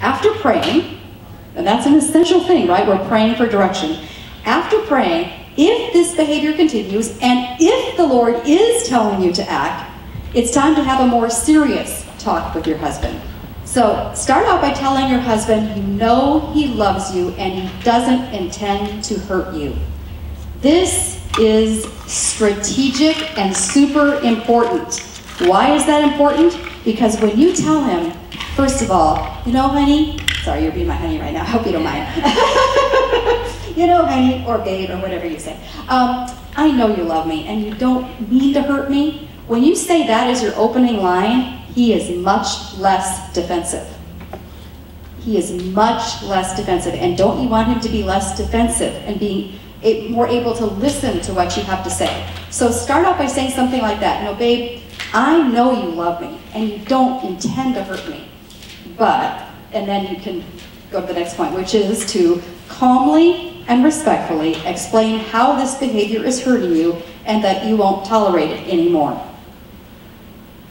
After praying, and that's an essential thing, right? We're praying for direction. After praying, if this behavior continues, and if the Lord is telling you to act, it's time to have a more serious talk with your husband. So start out by telling your husband you know he loves you and he doesn't intend to hurt you. This is strategic and super important. Why is that important? Because when you tell him, first of all, you know, honey, sorry, you're being my honey right now, I hope you don't mind. You know, honey, or babe, or whatever you say. I know you love me and you don't mean to hurt me. When you say that as your opening line, he is much less defensive. He is much less defensive. And don't you want him to be less defensive and be more able to listen to what you have to say? So start out by saying something like that. You know, babe, I know you love me and you don't intend to hurt me. But, and then you can go to the next point, which is to calmly and respectfully explain how this behavior is hurting you and that you won't tolerate it anymore.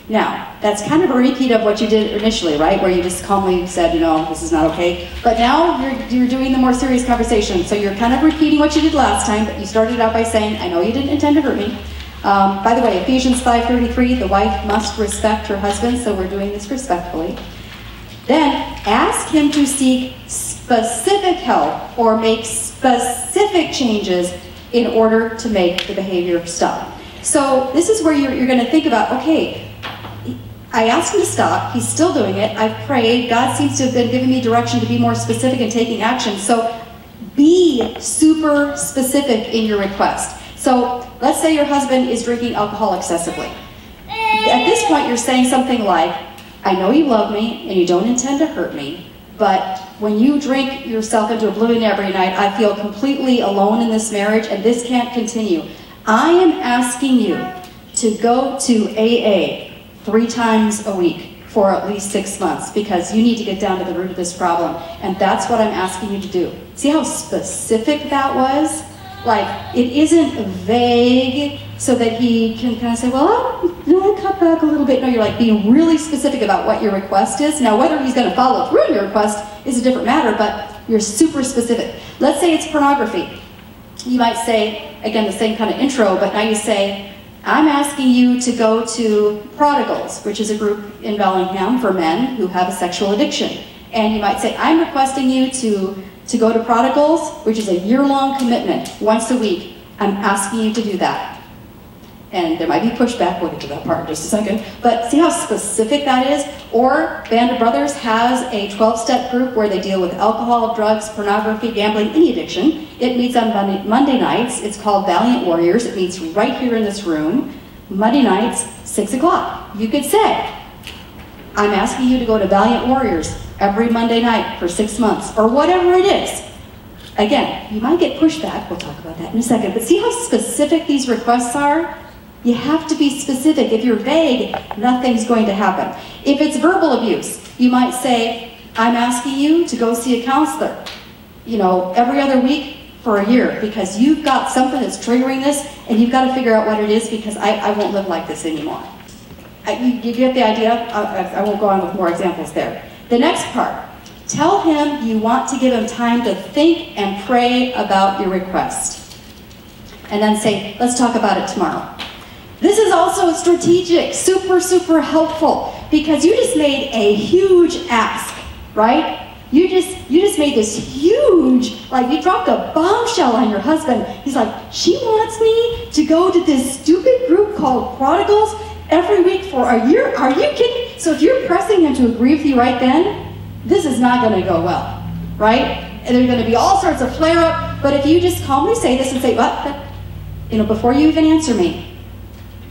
Now, that's kind of a repeat of what you did initially, right? Where you just calmly said, you know, this is not okay. But now you're doing the more serious conversation. So you're kind of repeating what you did last time, but you started out by saying, I know you didn't intend to hurt me. By the way, Ephesians 5:33, the wife must respect her husband, so we're doing this respectfully. Then ask him to seek specific help or make specific changes in order to make the behavior stop. So this is where you're going to think about, okay, I asked him to stop, he's still doing it, I've prayed, God seems to have been giving me direction to be more specific and taking action. So be super specific in your request. So let's say your husband is drinking alcohol excessively. At this point you're saying something like, I know you love me and you don't intend to hurt me, but when you drink yourself into oblivion every night, I feel completely alone in this marriage and this can't continue. I am asking you to go to AA 3 times a week for at least 6 months because you need to get down to the root of this problem. And that's what I'm asking you to do. See how specific that was? Like, it isn't vague so that he can kind of say, well, I'll cut back a little bit. No, you're like being really specific about what your request is. Now, whether he's going to follow through on your request is a different matter, but you're super specific. Let's say it's pornography. You might say, again, the same kind of intro, but now you say, I'm asking you to go to Prodigals, which is a group in Bellingham for men who have a sexual addiction. And you might say, I'm requesting you to go to Prodigals, which is a year-long commitment, once a week. I'm asking you to do that. And there might be pushback, we'll get to that part in just a second. But see how specific that is? Or Band of Brothers has a 12-step group where they deal with alcohol, drugs, pornography, gambling, any addiction. It meets on Monday nights. It's called Valiant Warriors. It meets right here in this room. Monday nights, 6 o'clock. You could say, I'm asking you to go to Valiant Warriors every Monday night for 6 months, or whatever it is. Again, you might get pushback. We'll talk about that in a second. But see how specific these requests are? You have to be specific. If you're vague, nothing's going to happen. If it's verbal abuse, you might say, I'm asking you to go see a counselor, you know, every other week for a year because you've got something that's triggering this and you've got to figure out what it is because I won't live like this anymore. You get the idea? I won't go on with more examples there. The next part, tell him you want to give him time to think and pray about your request. And then say, let's talk about it tomorrow. This is also strategic, super, super helpful because you just made a huge ask, right? You just made this huge, like you dropped a bombshell on your husband. He's like, she wants me to go to this stupid group called Prodigals every week for a year? Are you kidding? So if you're pressing him to agree with you right then, this is not going to go well, right? And there's going to be all sorts of flare-up, but if you just calmly say this and say, what? You know, before you even answer me,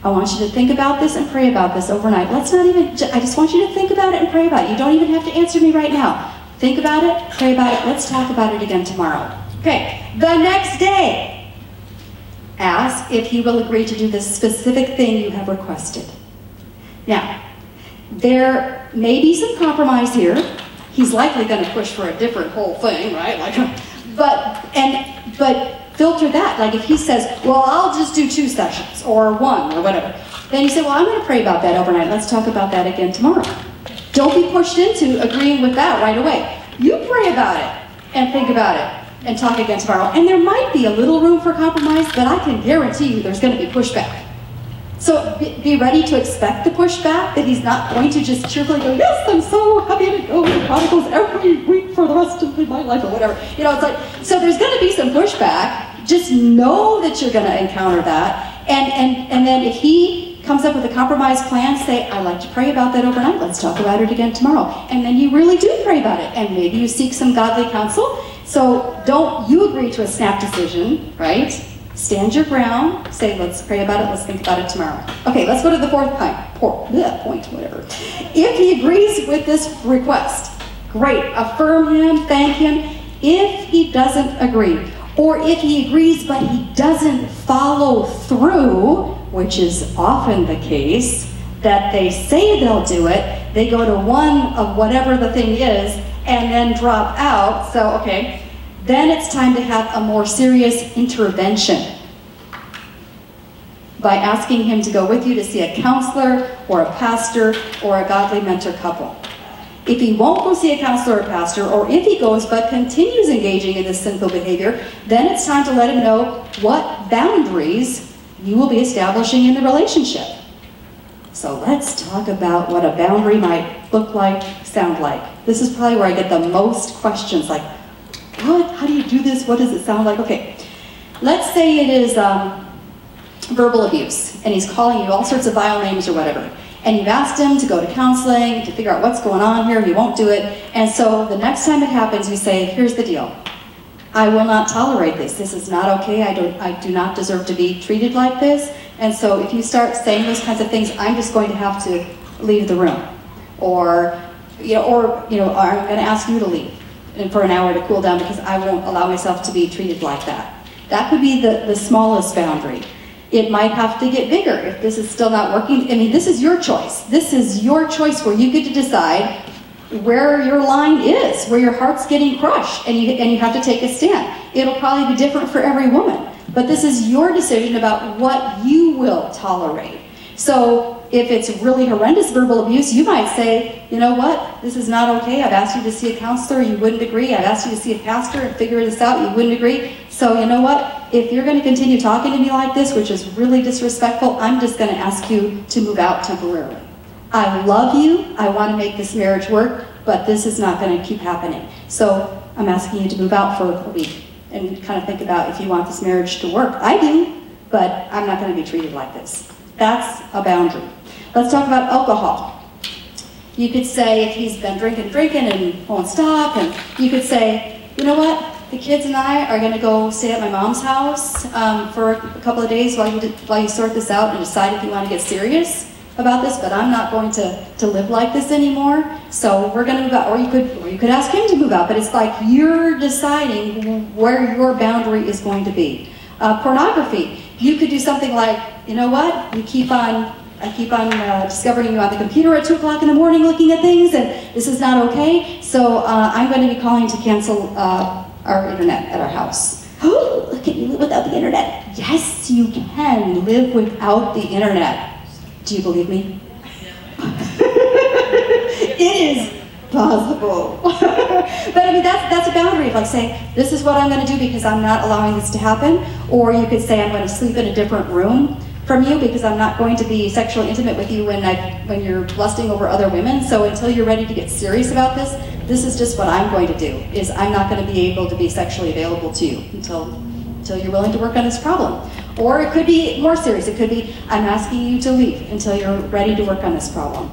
I want you to think about this and pray about this overnight. Let's not even, I just want you to think about it and pray about it. You don't even have to answer me right now. Think about it, pray about it, let's talk about it again tomorrow. Okay, the next day, ask if he will agree to do the specific thing you have requested. Now, there may be some compromise here. He's likely going to push for a different whole thing, right? But filter that. Like if he says, well, I'll just do 2 sessions or 1 or whatever. Then you say, well, I'm going to pray about that overnight. Let's talk about that again tomorrow. Don't be pushed into agreeing with that right away. You pray about it and think about it and talk again tomorrow. And there might be a little room for compromise, but I can guarantee you there's going to be pushback. So be ready to expect the pushback, that he's not going to just cheerfully go, yes, I'm so happy to go to Chronicles every week for the rest of my life or whatever. You know, it's like, so there's going to be some pushback. Just know that you're going to encounter that. And then if he comes up with a compromise plan, say, I'd like to pray about that overnight. Let's talk about it again tomorrow. And then you really do pray about it. And maybe you seek some godly counsel. So don't you agree to a snap decision, right? Stand your ground, say, let's pray about it, let's think about it tomorrow. Okay, let's go to the fourth point, whatever. If he agrees with this request, great, affirm him, thank him. If he doesn't agree, or if he agrees but he doesn't follow through, which is often the case, that they say they'll do it, they go to one of whatever the thing is, and then drop out, so okay, then it's time to have a more serious intervention by asking him to go with you to see a counselor or a pastor or a godly mentor couple. If he won't go see a counselor or a pastor, or if he goes but continues engaging in this sinful behavior, then it's time to let him know what boundaries you will be establishing in the relationship. So let's talk about what a boundary might look like, sound like. This is probably where I get the most questions, like, what? How do you do this? What does it sound like? Okay, let's say it is verbal abuse, and he's calling you all sorts of vile names or whatever. And you've asked him to go to counseling, to figure out what's going on here, he won't do it. And so the next time it happens, you say, here's the deal. I will not tolerate this. This is not okay. I do not deserve to be treated like this. And so if you start saying those kinds of things, I'm just going to have to leave the room. Or I'm going to ask you to leave for an hour to cool down because I won't allow myself to be treated like that. That could be the smallest boundary. It might have to get bigger if this is still not working. I mean, this is your choice. This is your choice where you get to decide where your line is, where your heart's getting crushed, and you have to take a stand. It'll probably be different for every woman, but this is your decision about what you will tolerate. So if it's really horrendous verbal abuse, you might say, you know what, this is not okay. I've asked you to see a counselor, you wouldn't agree. I've asked you to see a pastor and figure this out, you wouldn't agree. So you know what, if you're going to continue talking to me like this, which is really disrespectful, I'm just going to ask you to move out temporarily. I love you, I want to make this marriage work, but this is not going to keep happening. So I'm asking you to move out for a week and kind of think about if you want this marriage to work. I do, but I'm not going to be treated like this. That's a boundary. Let's talk about alcohol. You could say if he's been drinking and won't stop, and you could say, you know what, the kids and I are going to go stay at my mom's house for a couple of days while you sort this out and decide if you want to get serious about this, but I'm not going to live like this anymore, so we're going to move out. Or you could ask him to move out, but it's like you're deciding where your boundary is going to be. Pornography. You could do something like, you know what, I keep on discovering you on the computer at 2 o'clock in the morning looking at things, and this is not okay, so I'm going to be calling to cancel our internet at our house. Oh, can you live without the internet? Yes, you can live without the internet. Do you believe me? It is possible. But I mean, that's a boundary of like saying, this is what I'm going to do because I'm not allowing this to happen. Or you could say, I'm going to sleep in a different room from you because I'm not going to be sexually intimate with you when you're lusting over other women. So until you're ready to get serious about this, this is just what I'm going to do, is I'm not going to be able to be sexually available to you until you're willing to work on this problem. Or it could be more serious. It could be, I'm asking you to leave until you're ready to work on this problem.